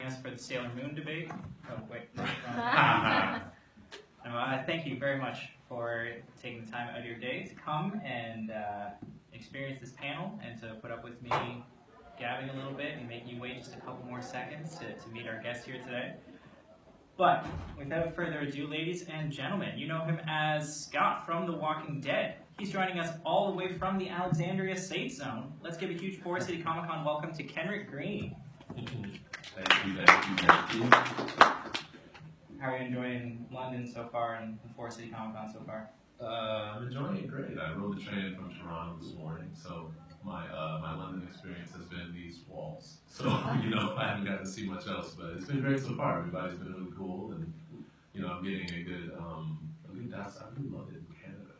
us for the Sailor Moon debate. Oh, wait. Thank you very much for taking the time out of your day to come and experience this panel and to put up with me gabbing a little bit and making you wait just a couple more seconds to meet our guest here today. But without further ado, ladies and gentlemen, you know him as Scott from The Walking Dead. He's joining us all the way from the Alexandria Safe Zone. Let's give a huge Forest City Comic Con welcome to Kenrick Green. Thank you. How are you enjoying London so far and Forest City Comic Con so far? I'm enjoying it great. I rode the train from Toronto this morning, so my London experience has been these walls. So, I haven't gotten to see much else, but it's been great so far. Everybody's been really cool, and, I'm getting a good, I really love it in Canada.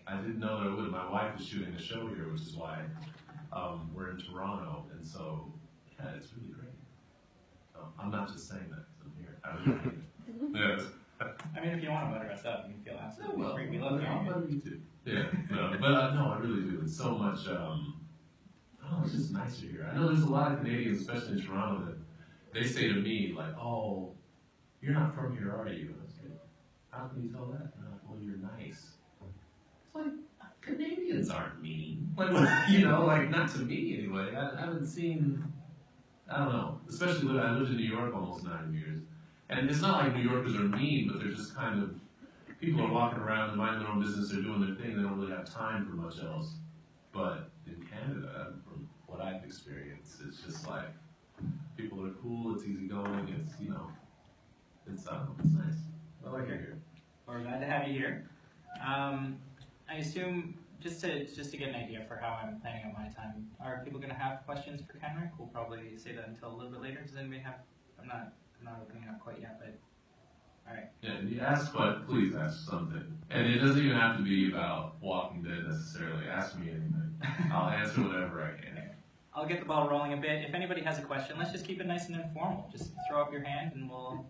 I didn't know that I would. My wife is shooting a show here, which is why we're in Toronto, and so, yeah, it's really great. I'm not just saying that because I'm here. I really hate it. Yes. I mean, if you want to butter us up, you can feel absolutely free. We love I'll butter you too. Yeah, but no, I really do. It's so much, it's just nicer here. I know there's a lot of Canadians, especially in Toronto, that they say to me, like, oh, you're not from here, are you? And I say, how can you tell that? And I'm like, well, you're nice. It's like, Canadians aren't mean. Like, not to me anyway. I haven't seen, I don't know, especially when I lived in New York almost 9 years. And it's not like New Yorkers are mean, but they're just kind of, people are walking around and minding their own business, they're doing their thing, they don't really have time for much else. But in Canada, from what I've experienced, it's just like, people are cool, it's easygoing, it's, it's nice. I like it here. We're glad to have you here. I assume, just to get an idea for how I'm planning out my time, are people going to have questions for Kenrick? We'll probably say that until a little bit later. Does anybody have, I'm not opening up quite yet, but all right. Yeah, and you ask, but please ask something. And it doesn't even have to be about Walking Dead necessarily. Ask me anything. I'll answer whatever I can. I'll get the ball rolling a bit. If anybody has a question, let's just keep it nice and informal. Just throw up your hand and we'll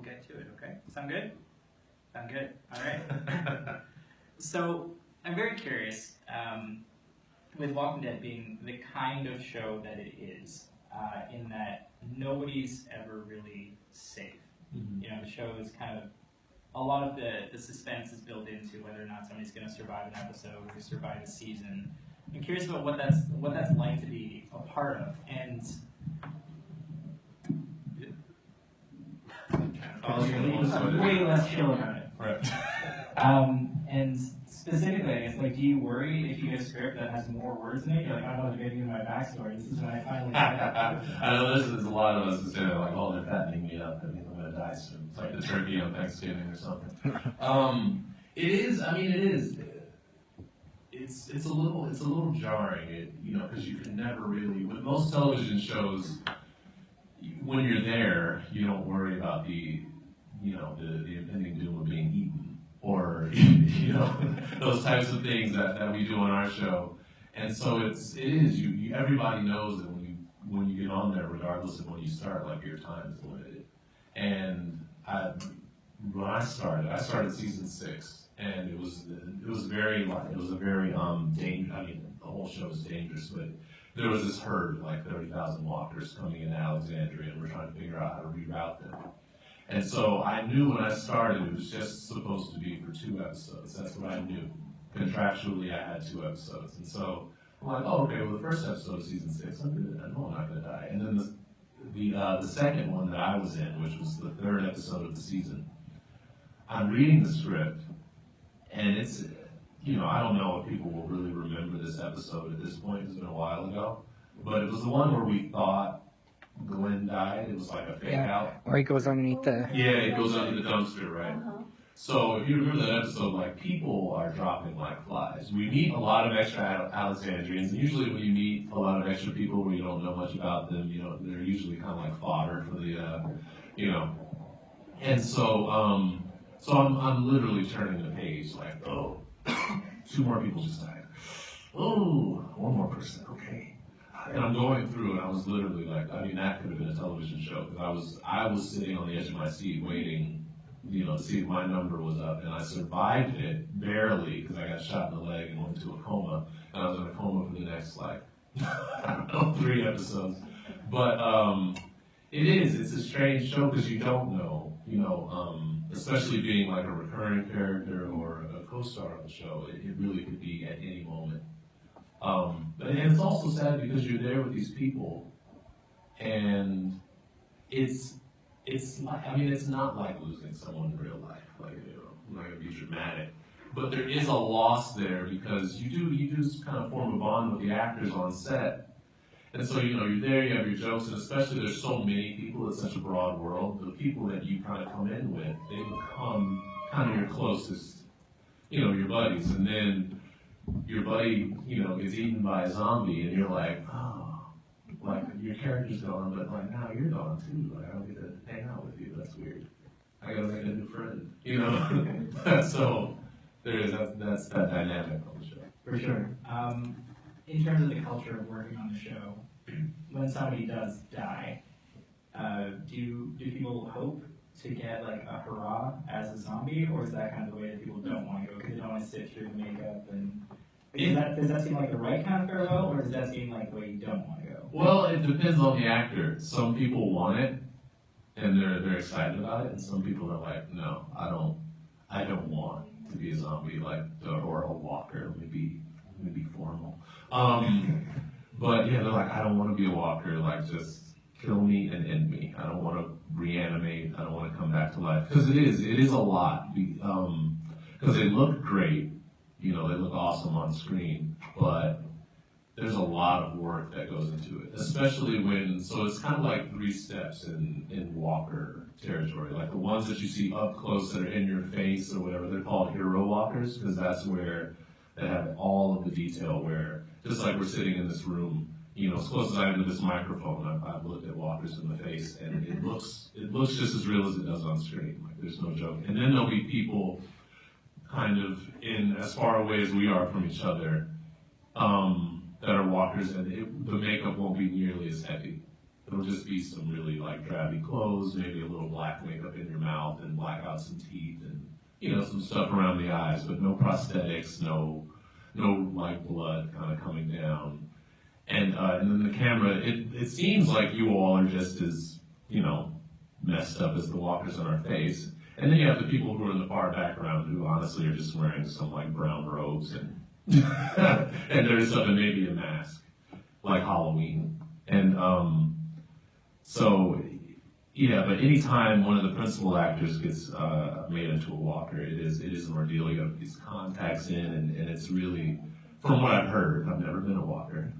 get to it. Okay? Sound good? Sound good. All right. So I'm very curious. With Walking Dead being the kind of show that it is, in that nobody's ever really safe. Mm-hmm. The show is kind of, a lot of the suspense is built into whether or not somebody's going to survive an episode or survive a season. I'm curious about what that's like to be a part of, and way less chill about it. Right. And specifically, I guess, do you worry if you get a script that has more words in it? You're like, I don't know, they're getting into my backstory. This is when I finally get it. I know there's a lot of us who say, like, oh, they're fattening me up. That means I'm going to die soon. It's like the turkey on Thanksgiving or something. It is. It's a little jarring, because you can never really, with most television shows, when you're there, you don't worry about the impending doom of being eaten, or, those types of things that we do on our show. And so everybody knows that when you get on there, regardless of when you start, like, your time is limited. And when I started season 6. And it was a very dangerous. I mean, the whole show is dangerous, but there was this herd, like 30,000 walkers coming into Alexandria, and we're trying to figure out how to reroute them. And so I knew when I started it was just supposed to be for 2 episodes. That's what I knew. Contractually, I had 2 episodes, and so I'm like, oh, okay. Well, the first episode of season 6, I'm good. I know I'm not going to die. And then the second one that I was in, which was the 3rd episode of the season, I'm reading the script. And it's, I don't know if people will really remember this episode at this point. It's been a while ago. But it was the one where we thought Glenn died. It was like a fake out. Where he goes underneath the... Yeah, it goes under the dumpster, right? Uh-huh. So if you remember that episode, like, people are dropping like flies. We meet a lot of extra Alexandrians. And usually when you meet a lot of extra people where you don't know much about them, they're usually kind of like fodder for the, And so... So I'm literally turning the page like, oh, 2 more people just died. Oh, 1 more person, okay. And I'm going through, and I was literally like, I mean, that could have been a television show, because I was sitting on the edge of my seat waiting, to see if my number was up, and I survived it barely because I got shot in the leg and went into a coma, and I was in a coma for the next, 3 episodes. But It is. It's a strange show because you don't know, especially being like a recurring character or a co-star of the show. It really could be at any moment. And it's also sad because you're there with these people, and it's like, I mean, it's not like losing someone in real life. Like, I'm not gonna be dramatic, but there is a loss there because you do kind of form a bond with the actors on set. And so, you're there, you have your jokes, and especially there's so many people, it's such a broad world, the people that you kind of come in with, they become kind of your closest, your buddies. And then your buddy, gets eaten by a zombie, and you're like, oh, like, your character's gone, but like, now you're gone too. Like, I don't get to hang out with you, that's weird. I gotta make a new friend, So, that's that dynamic on the show. For sure. In terms of the culture of working on the show, when somebody does die, do people hope to get like a hurrah as a zombie, or is that kind of the way that people don't want to go because they don't want to sit through the makeup? And does that seem like the right kind of farewell, or does that seem like the way you don't want to go? Well, it depends on the actor. Some people want it, and they're excited about it, and some people are like, no, I don't want to be a zombie, or a walker. Let me be formal. But yeah, they're like, I don't want to be a walker, like just kill me and end me. I don't want to reanimate, I don't want to come back to life. Because it is a lot. Because they look great, they look awesome on screen, but there's a lot of work that goes into it. Especially so it's kind of like 3 steps in walker territory. Like the ones that you see up close that are in your face or whatever, they're called hero walkers, because that's where they have all of the detail where, just like we're sitting in this room, as close as I am to this microphone, I've looked at walkers in the face, and it looks just as real as it does on screen. Like there's no joke. And then there'll be people kind of in as far away as we are from each other that are walkers, and the makeup won't be nearly as heavy. It'll just be some really like drabby clothes, maybe a little black makeup in your mouth, and black out some teeth, and some stuff around the eyes, but no prosthetics, no like blood kind of coming down. And then the camera, it seems like you all are just as, messed up as the walkers on our face. And then you have the people who are in the far background who honestly are just wearing some like brown robes and and there's something, maybe a mask, like Halloween. And so yeah, but anytime one of the principal actors gets made into a walker, it is an ordeal. You have these contacts in, and it's really, from what I've heard, I've never been a walker,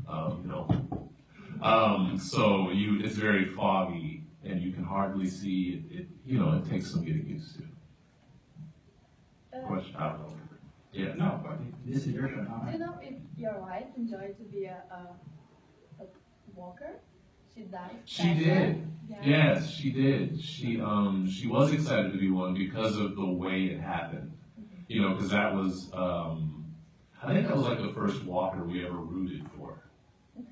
so it's very foggy, and you can hardly see it. It takes some getting used to. Question? I don't know. Yeah. No, but this is your show, not Do you mine. know if your wife enjoyed to be a walker? She died. She did. Yeah. Yes, she did. She was excited to be one because of the way it happened. Because that was I think that was like the first walker we ever rooted for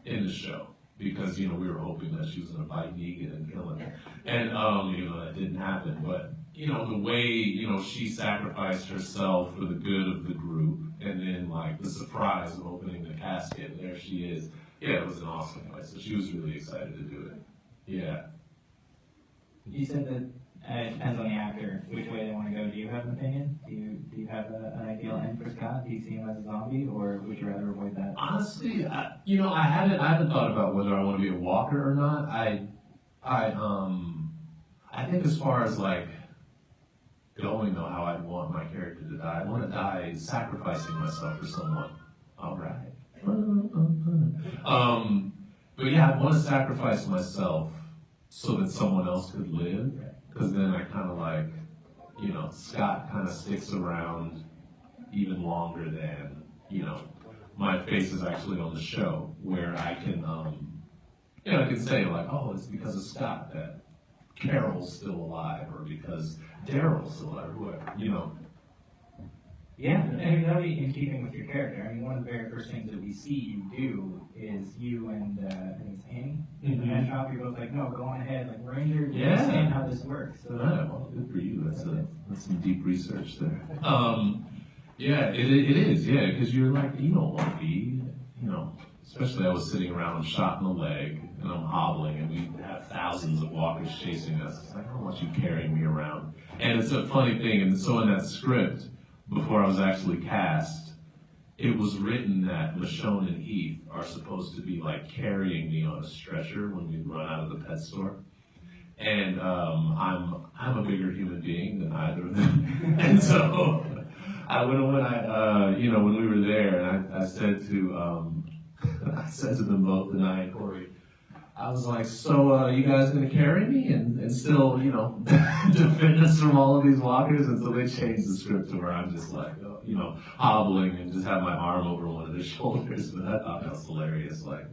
in the show. Because we were hoping that she was gonna bite Negan and kill him. And that didn't happen. But the way, she sacrificed herself for the good of the group, and then like the surprise of opening the casket, and there she is. Yeah, it was an awesome way. So she was really excited to do it. Yeah. You said that it depends on the actor which way they want to go. Do you have an opinion? Do you have an ideal end for Scott? Do you see him as a zombie, or would you rather avoid that? Honestly, I haven't thought about whether I want to be a walker or not. I think as far as like going though, how I'd want my character to die, I want to die sacrificing myself for someone. All right. But yeah, I want to sacrifice myself so that someone else could live, because then I kind of like, Scott kind of sticks around even longer than, my face is actually on the show, where I can, I can say like, oh, it's because of Scott that Carol's still alive, or because Daryl's still alive, or whoever, Yeah, and that'll be in keeping with your character. I mean, one of the very first things that we see you do is you and I think it's Annie in the med shop. You're both like, no, go on ahead. Like, Ranger, you understand how this works. So well, good for you. That's some deep research there. Yeah, it is. Yeah, because you're like, you don't want to be, especially I was sitting around shot in the leg, and I'm hobbling, and we have thousands of walkers chasing us. It's like, I don't want you carrying me around. And it's a funny thing, and so in that script, before I was actually cast, it was written that Michonne and Heath are supposed to be like carrying me on a stretcher when we run out of the pet store. And I'm a bigger human being than either of them. And so when we were there, and I said to I said to them both, Denai and Corey, I was like, so you guys gonna carry me and still, defend us from all of these walkers? And so they changed the script to where I'm just like, hobbling and just have my arm over one of their shoulders. But I thought that was hilarious. Like,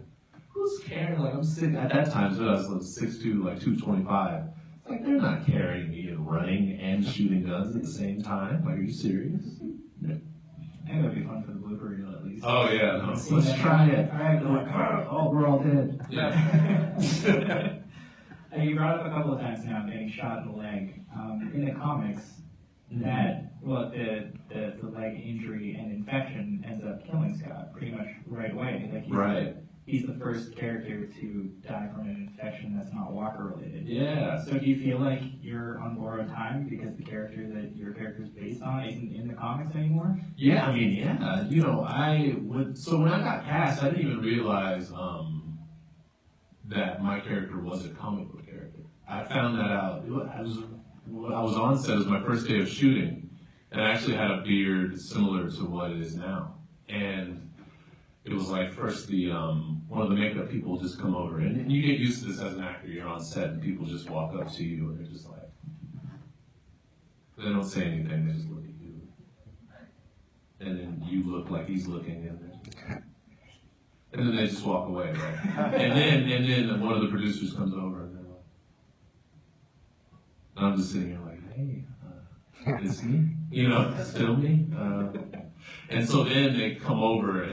who's carrying? Like, I'm sitting at that time, so I was 6'2", like 225. It's like, they're not carrying me and running and shooting guns at the same time. Like, are you serious? Yeah. I think that'd be fun for the Blu-ray reel at least. Oh yeah, no. Let's try it. All right, like, oh, we're all dead. Yeah. You brought up a couple of times now getting shot in the leg. In the comics, the leg injury and infection ends up killing Scott pretty much right away. Like he's the first character to die from an infection that's not Walker related. Yeah. So do you feel like you're on borrowed time because the character that your character is based on isn't in the comics anymore? Yeah, I mean, yeah. So when I got cast, I didn't even realize that my character was a comic book character. I found that out. I was on set. It was my first day of shooting, and I actually had a beard similar to what it is now. And it was like first one of the makeup people just come over, and you get used to this as an actor. You're on set, and people just walk up to you, and they're just like, they don't say anything. They just look at you, and then you look like he's looking, and then they just walk away, right? and then one of the producers comes over, and they're like, and I'm just sitting here like, hey, it's me, still me. And so then they come over.